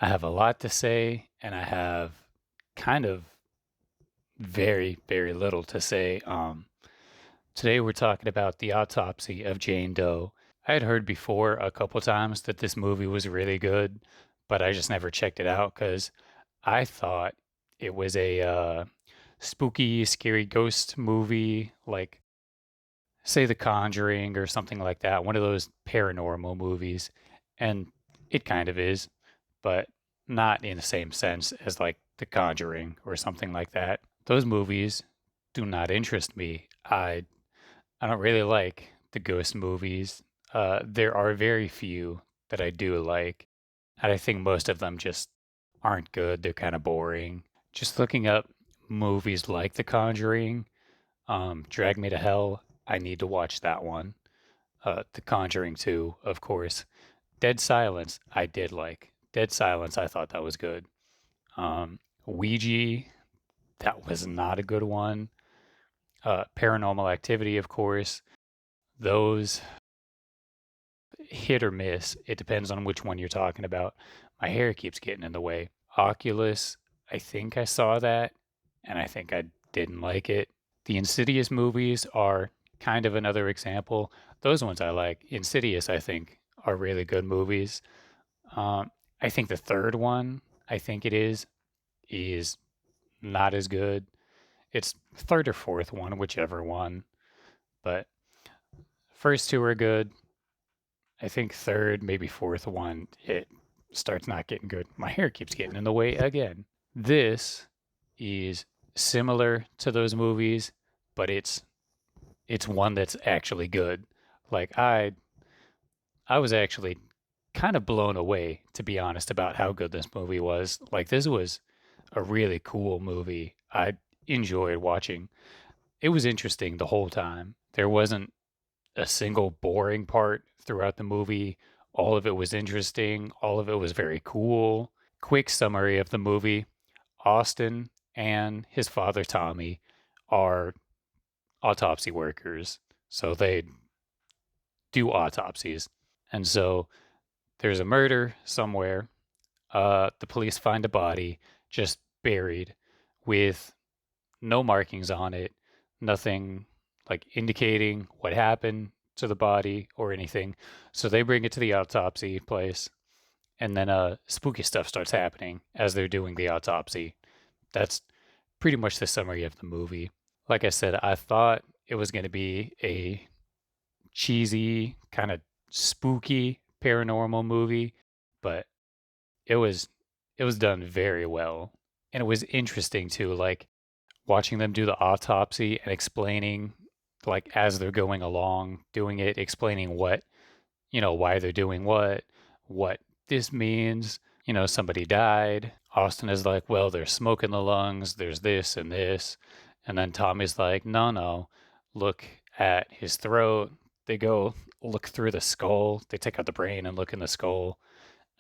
I have a lot to say, and I have kind of very, very little to say. Today we're talking about the autopsy of Jane Doe. I had heard before a couple times that this movie was really good, but I just never checked it out because I thought it was a spooky, scary ghost movie, like say The Conjuring or something like that, one of those paranormal movies. And it kind of is, but not in the same sense as like The Conjuring or something like that. Those movies do not interest me. I don't really like the ghost movies. There are very few that I do like, and I think most of them just aren't good. They're kind of boring. Just looking up movies like The Conjuring, Drag Me to Hell, I need to watch that one. The Conjuring 2, of course. Dead Silence, I did like. Dead Silence, I thought that was good. Ouija, that was not a good one. Paranormal Activity, of course. Those hit or miss. It depends on which one you're talking about. My hair keeps getting in the way. Oculus, I think I saw that, and I think I didn't like it. The Insidious movies are kind of another example. Those ones I like. Insidious, I think, are really good movies. I think the third one, I think is not as good. It's third or fourth one, whichever one. But first two are good. I think third, maybe fourth one, it starts not getting good. My hair keeps getting in the way again. This is similar to those movies, but it's one that's actually good. Like I was actually kind of blown away, to be honest, about how good this movie was. Like this was a really cool movie. I enjoyed watching. It was interesting the whole time. There wasn't a single boring part throughout the movie. All of it was interesting. All of it was very cool. Quick summary of the movie: Austin and his father, Tommy, are autopsy workers. So they do autopsies. And so there's a murder somewhere. The police find a body just buried with no markings on it, nothing like indicating what happened to the body or anything. So they bring it to the autopsy place, and then spooky stuff starts happening as they're doing the autopsy. That's pretty much the summary of the movie. Like I said, I thought it was going to be a cheesy, kind of spooky paranormal movie, but it was it was done very well. And it was interesting too, like watching them do the autopsy and explaining, like as they're going along doing it, explaining what, why they're doing what this means. Somebody died. Austin is like, well, there's smoke in the lungs, there's this and this. And then Tommy's like, no, no, look at his throat. They go look through the skull. They take out the brain and look in the skull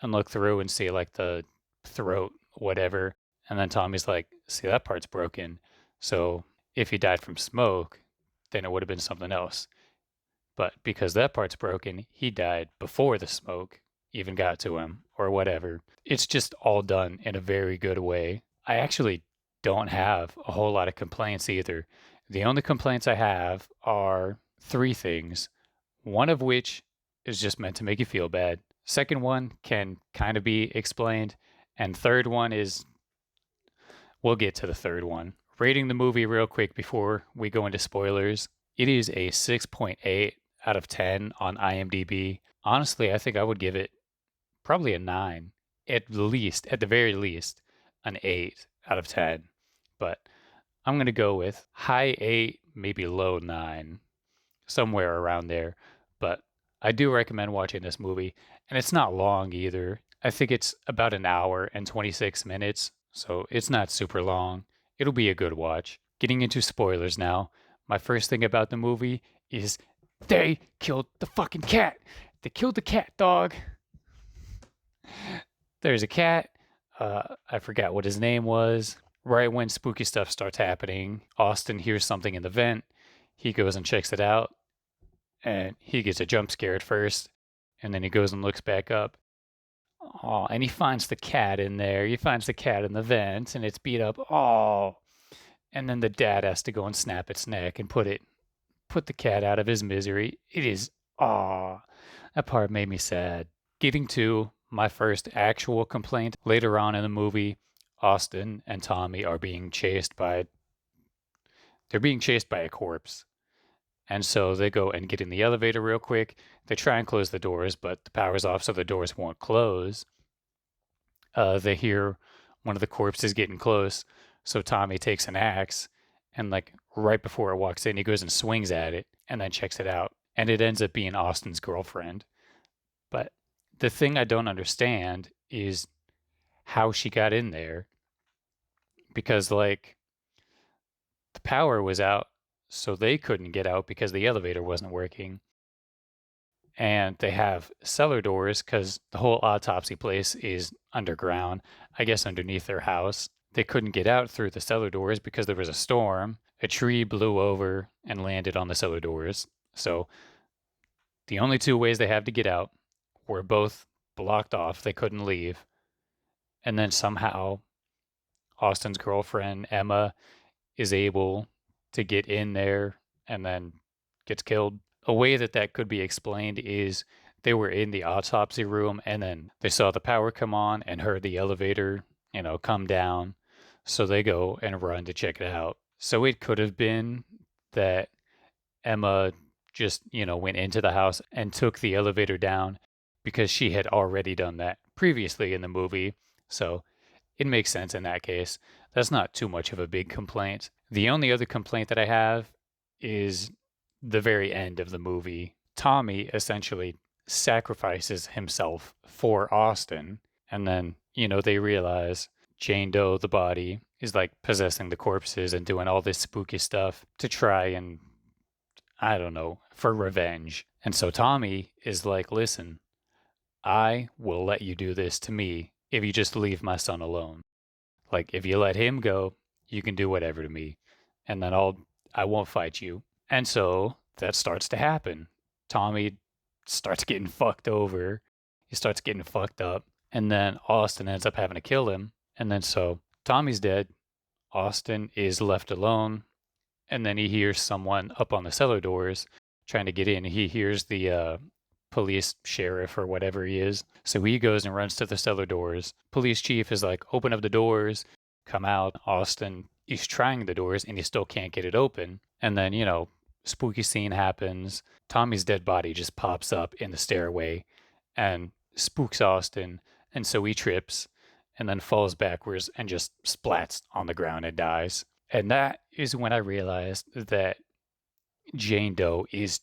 and look through and see like the throat, whatever. And then Tommy's like, see, that part's broken. So if he died from smoke, then it would have been something else. But because that part's broken, he died before the smoke even got to him or whatever. It's just all done in a very good way. I actually don't have a whole lot of complaints either. The only complaints I have are three things, one of which is just meant to make you feel bad. Second one can kind of be explained. And third one is, we'll get to the third one. Rating the movie real quick before we go into spoilers. It is a 6.8 out of 10 on IMDb. Honestly, I think I would give it probably a 9. At the very least, an 8 out of 10. But I'm going to go with high 8, maybe low 9, somewhere around there. But I do recommend watching this movie. And it's not long either. I think it's about an hour and 26 minutes. So it's not super long. It'll be a good watch. Getting into spoilers now. My first thing about the movie is they killed the fucking cat. They killed the cat, dog. There's a cat. I forgot what his name was. Right when spooky stuff starts happening, Austin hears something in the vent. He goes and checks it out, and he gets a jump scare at first, and then he goes and looks back up. Oh, and he finds the cat in there. He finds the cat in the vent, and it's beat up. Oh, and then the dad has to go and snap its neck and put the cat out of his misery. It is, ah, that part made me sad. Getting to my first actual complaint later on in the movie, Austin and Tommy are being chased by they're being chased by a corpse. And so they go and get in the elevator real quick. They try and close the doors, but the power's off, so the doors won't close. They hear one of the corpses getting close, so Tommy takes an axe and, like, right before it walks in, he goes and swings at it and then checks it out. And it ends up being Austin's girlfriend. But the thing I don't understand is how she got in there because, like, the power was out, so they couldn't get out because the elevator wasn't working. And they have cellar doors because the whole autopsy place is underground, I guess underneath their house. They couldn't get out through the cellar doors because there was a storm. A tree blew over and landed on the cellar doors. So the only two ways they have to get out were both blocked off. They couldn't leave. And then somehow Austin's girlfriend, Emma, is able to get in there and then gets killed. A way that that could be explained is they were in the autopsy room and then they saw the power come on and heard the elevator, come down. So they go and run to check it out. So it could have been that Emma just, went into the house and took the elevator down because she had already done that previously in the movie. So it makes sense in that case. That's not too much of a big complaint. The only other complaint that I have is the very end of the movie. Tommy essentially sacrifices himself for Austin, and then, they realize Jane Doe, the body, is like possessing the corpses and doing all this spooky stuff to try and, I don't know, for revenge. And so Tommy is like, listen, I will let you do this to me if you just leave my son alone. Like, if you let him go, you can do whatever to me, and then I won't fight you. And so that starts to happen. Tommy starts getting fucked over. He starts getting fucked up, and then Austin ends up having to kill him. And then so Tommy's dead. Austin is left alone, and then he hears someone up on the cellar doors trying to get in. He hears the police sheriff or whatever he is. So he goes and runs to the cellar doors. Police chief is like, open up the doors, come out. Austin is trying the doors and he still can't get it open. And then, spooky scene happens. Tommy's dead body just pops up in the stairway and spooks Austin. And so he trips and then falls backwards and just splats on the ground and dies. And that is when I realized that Jane Doe is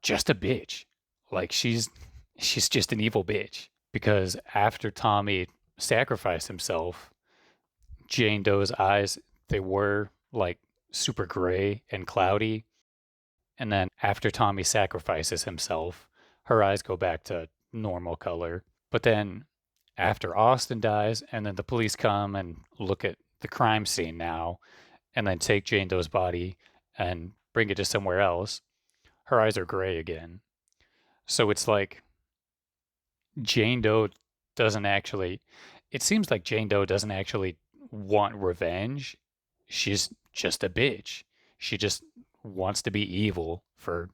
just a bitch. Like, she's just an evil bitch. Because after Tommy sacrificed himself, Jane Doe's eyes, they were like super gray and cloudy. And then after Tommy sacrifices himself, her eyes go back to normal color. But then after Austin dies, and then the police come and look at the crime scene now, and then take Jane Doe's body and bring it to somewhere else, her eyes are gray again. So it's like Jane Doe doesn't actually, it seems like Jane Doe doesn't actually want revenge. She's just a bitch. She just wants to be evil for,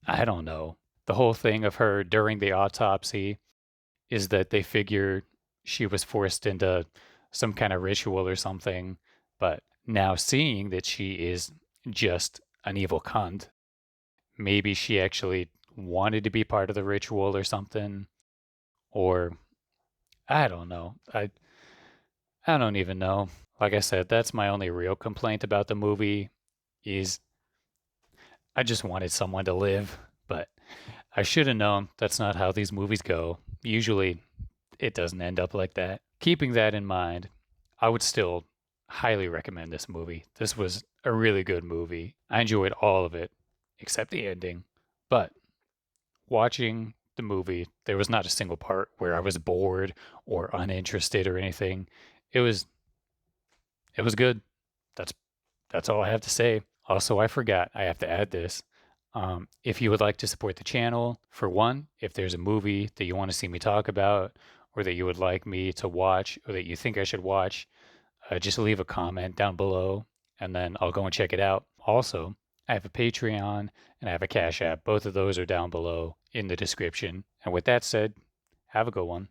I don't know. The whole thing of her during the autopsy is that they figure she was forced into some kind of ritual or something. But now seeing that she is just an evil cunt, maybe she actually wanted to be part of the ritual or something. Or I don't know. I don't even know. Like I said, that's my only real complaint about the movie is I just wanted someone to live, but I should have known that's not how these movies go. Usually it doesn't end up like that. Keeping that in mind, I would still highly recommend this movie. This was a really good movie. I enjoyed all of it except the ending. But watching the movie, there was not a single part where I was bored or uninterested or anything. It was good. That's that's all I have to say. Also, I forgot, I have to add this. If you would like to support the channel, for one, if there's a movie that you want to see me talk about, or that you would like me to watch or that you think I should watch, just leave a comment down below and then I'll go and check it out. Also, I have a Patreon and I have a Cash App. Both of those are down below in the description. And with that said, have a good one.